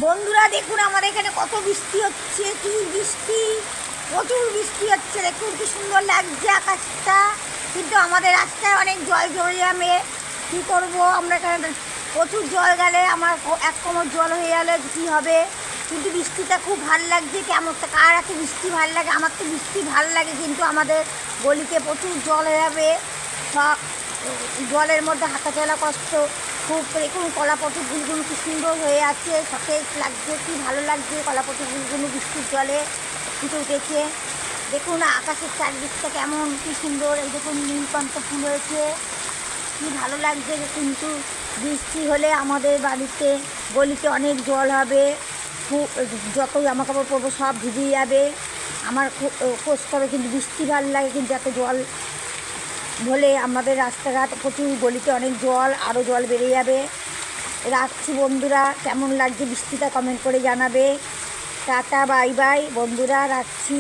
বন্ধুরা দেখুন আমাদের এখানে কত বৃষ্টি হচ্ছে, কি বৃষ্টি, প্রচুর বৃষ্টি হচ্ছে। দেখুন কি সুন্দর লাগছে আকাশটা, কিন্তু আমাদের রাস্তায় অনেক জল জমে যাবে। কী করবো আমরা, এখানে প্রচুর জল গেলে আমার এক কোমর জল হয়ে গেলে কী হবে। কিন্তু বৃষ্টিটা খুব ভালো লাগছে। কেমন কার এত বৃষ্টি ভালো লাগে? আমার তো বৃষ্টি ভালো লাগে, কিন্তু আমাদের গলিতে প্রচুর জল হয়ে যাবে। সব জলের মধ্যে হাঁটা চলা কষ্ট খুব। দেখুন কলাপটি ফুলগুলো কি সুন্দর হয়ে আছে, সতেজ লাগছে, কি ভালো লাগছে। কলাপটি ফুলগুলো বৃষ্টির জলে ফুটে উঠেছে। দেখুন আকাশের চারদিকটা কেমন কি সুন্দর। এই দেখুন নীলকণ্ঠ ফুল হয়েছে, কি ভালো লাগছে। কিন্তু বৃষ্টি হলে আমাদের বাড়িতে গলিতে অনেক জল হবে। খুব যতই জামা কাপড় পরবো সব ভিজে যাবে। আমার কষ্ট হবে, কিন্তু বৃষ্টি ভালো লাগে। কিন্তু এত জল হলে আমাদের রাস্তাঘাট প্রচুর, গলিতে অনেক জল, আরও জল বেড়ে যাবে। রাখছি বন্ধুরা, কেমন লাগছে বৃষ্টিটা কমেন্ট করে জানাবে। টাটা বাই বাই বন্ধুরা, রাখছি।